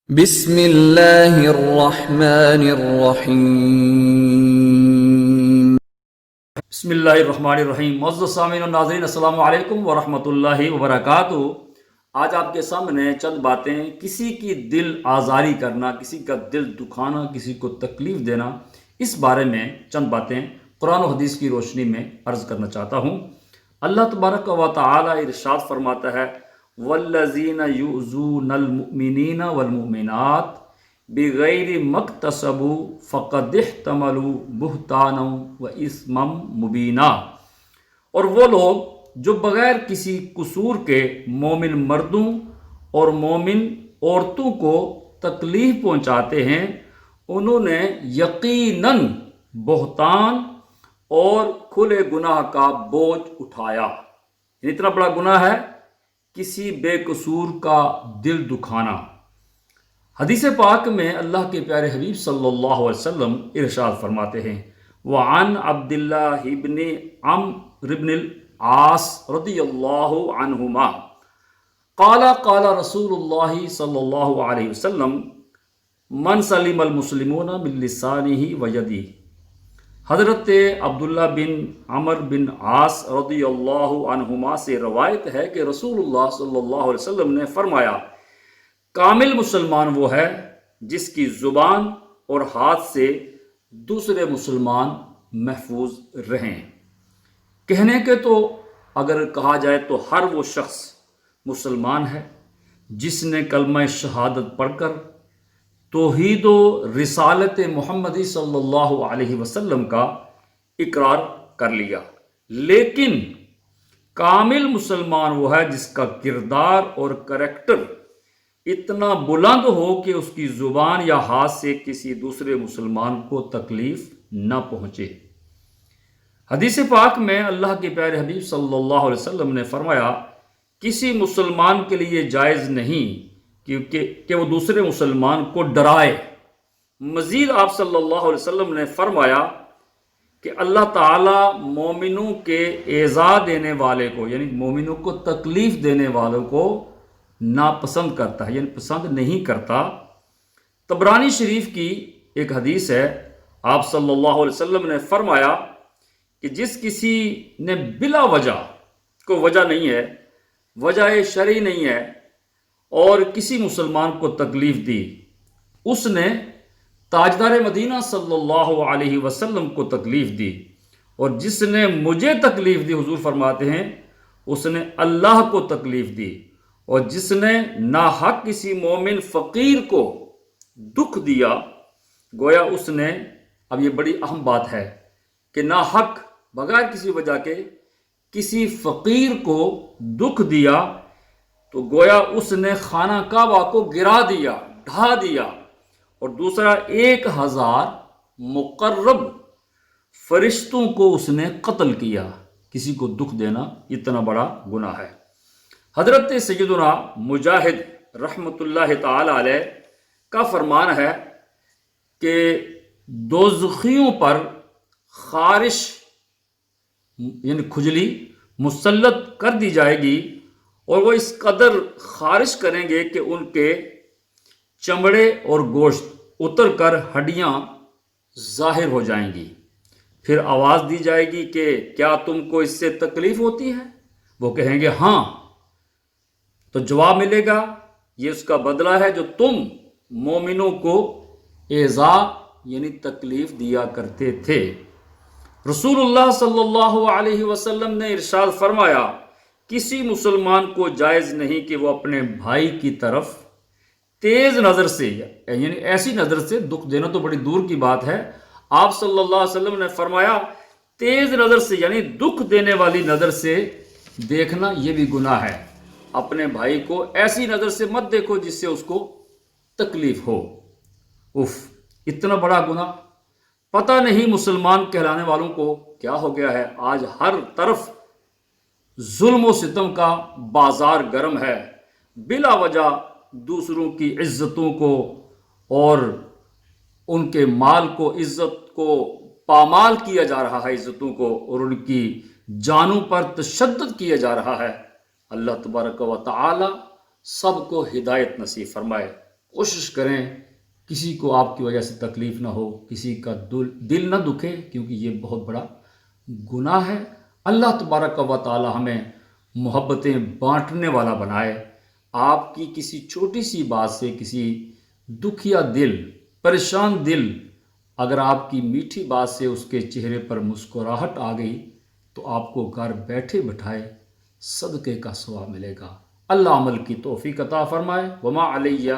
بسم اللہ الرحمن الرحیم۔ بسم اللہ الرحمن الرحیم۔ معزز سامعین و ناظرین، السلام علیکم ورحمۃ اللہ وبرکاتہ۔ آج آپ کے سامنے چند باتیں، کسی کی دل آزاری کرنا، کسی کا دل دکھانا، کسی کو تکلیف دینا، اس بارے میں چند باتیں قرآن و حدیث کی روشنی میں عرض کرنا چاہتا ہوں۔ اللہ تبارک و تعالی ارشاد فرماتا ہے، والذین یؤذون المؤمنین والمؤمنات بغیر مکتسبوا فقد احتملوا بہتانا واثما مبینا۔ اور وہ لوگ جو بغیر کسی قصور کے مومن مردوں اور مومن عورتوں کو تکلیف پہنچاتے ہیں، انہوں نے یقیناً بہتان اور کھلے گناہ کا بوجھ اٹھایا۔ اتنا بڑا گناہ ہے کسی بے قصور کا دل دکھانا۔ حدیث پاک میں اللہ کے پیارے حبیب صلی اللہ علیہ وسلم ارشاد فرماتے ہیں، وعن عبداللہ ابن عمرو بن العاص رضی اللہ عنہما قال قال رسول اللہ صلی اللہ علیہ وسلم من سلم المسلمون من لسانہ ویدہ۔ حضرت عبداللہ بن عمرو بن عاص رضی اللہ عنہما سے روایت ہے کہ رسول اللہ صلی اللہ علیہ وسلم نے فرمایا، کامل مسلمان وہ ہے جس کی زبان اور ہاتھ سے دوسرے مسلمان محفوظ رہیں۔ کہنے کے تو اگر کہا جائے تو ہر وہ شخص مسلمان ہے جس نے کلمہ شہادت پڑھ کر توحید و رسالت محمدی صلی اللہ علیہ وسلم کا اقرار کر لیا، لیکن کامل مسلمان وہ ہے جس کا کردار اور کریکٹر اتنا بلند ہو کہ اس کی زبان یا ہاتھ سے کسی دوسرے مسلمان کو تکلیف نہ پہنچے۔ حدیث پاک میں اللہ کے پیارے حبیب صلی اللہ علیہ وسلم نے فرمایا، کسی مسلمان کے لیے جائز نہیں کہ وہ دوسرے مسلمان کو ڈرائے۔ مزید آپ صلی اللہ علیہ وسلم نے فرمایا کہ اللہ تعالیٰ مومنوں کے ایذا دینے والے کو، یعنی مومنوں کو تکلیف دینے والوں کو ناپسند کرتا ہے، یعنی پسند نہیں کرتا۔ طبرانی شریف کی ایک حدیث ہے، آپ صلی اللہ علیہ وسلم نے فرمایا کہ جس کسی نے بلا وجہ، کوئی وجہ نہیں ہے، وجہ شرعی نہیں ہے، اور کسی مسلمان کو تکلیف دی، اس نے تاجدار مدینہ صلی اللہ علیہ وسلم کو تکلیف دی، اور جس نے مجھے تکلیف دی، حضور فرماتے ہیں، اس نے اللہ کو تکلیف دی، اور جس نے ناحق کسی مومن فقیر کو دکھ دیا، گویا اس نے، اب یہ بڑی اہم بات ہے کہ ناحق بغیر کسی وجہ کے کسی فقیر کو دکھ دیا تو گویا اس نے خانہ کعبہ کو گرا دیا، ڈھا دیا، اور دوسرا 1000 مقرب فرشتوں کو اس نے قتل کیا۔ کسی کو دکھ دینا اتنا بڑا گناہ ہے۔ حضرت سیدنا مجاہد رحمۃ اللہ تعالی علیہ کا فرمان ہے کہ دوزخیوں پر خارش یعنی کھجلی مسلط کر دی جائے گی، اور وہ اس قدر خارش کریں گے کہ ان کے چمڑے اور گوشت اتر کر ہڈیاں ظاہر ہو جائیں گی۔ پھر آواز دی جائے گی کہ کیا تم کو اس سے تکلیف ہوتی ہے؟ وہ کہیں گے ہاں، تو جواب ملے گا، یہ اس کا بدلہ ہے جو تم مومنوں کو ایذا یعنی تکلیف دیا کرتے تھے۔ رسول اللہ صلی اللہ علیہ وسلم نے ارشاد فرمایا، کسی مسلمان کو جائز نہیں کہ وہ اپنے بھائی کی طرف تیز نظر سے، یعنی ایسی نظر سے، دکھ دینا تو بڑی دور کی بات ہے، آپ صلی اللہ علیہ وسلم نے فرمایا تیز نظر سے یعنی دکھ دینے والی نظر سے دیکھنا یہ بھی گناہ ہے۔ اپنے بھائی کو ایسی نظر سے مت دیکھو جس سے اس کو تکلیف ہو۔ اتنا بڑا گناہ، پتہ نہیں مسلمان کہلانے والوں کو کیا ہو گیا ہے۔ آج ہر طرف ظلم و ستم کا بازار گرم ہے، بلا وجہ دوسروں کی عزتوں کو اور ان کے مال کو، عزت کو پامال کیا جا رہا ہے، عزتوں کو، اور ان کی جانوں پر تشدد کیا جا رہا ہے۔ اللہ تبارک و تعالی سب کو ہدایت نصیب فرمائے۔ کوشش کریں کسی کو آپ کی وجہ سے تکلیف نہ ہو، کسی کا دل نہ دکھے، کیونکہ یہ بہت بڑا گناہ ہے۔ اللہ تبارک و تعالی ہمیں محبتیں بانٹنے والا بنائے۔ آپ کی کسی چھوٹی سی بات سے کسی دکھیا دل، پریشان دل، اگر آپ کی میٹھی بات سے اس کے چہرے پر مسکراہٹ آ گئی تو آپ کو گھر بیٹھے بٹھائے صدقے کا ثواب ملے گا۔ اللہ عمل کی توفیق عطا فرمائے۔ وما علیہ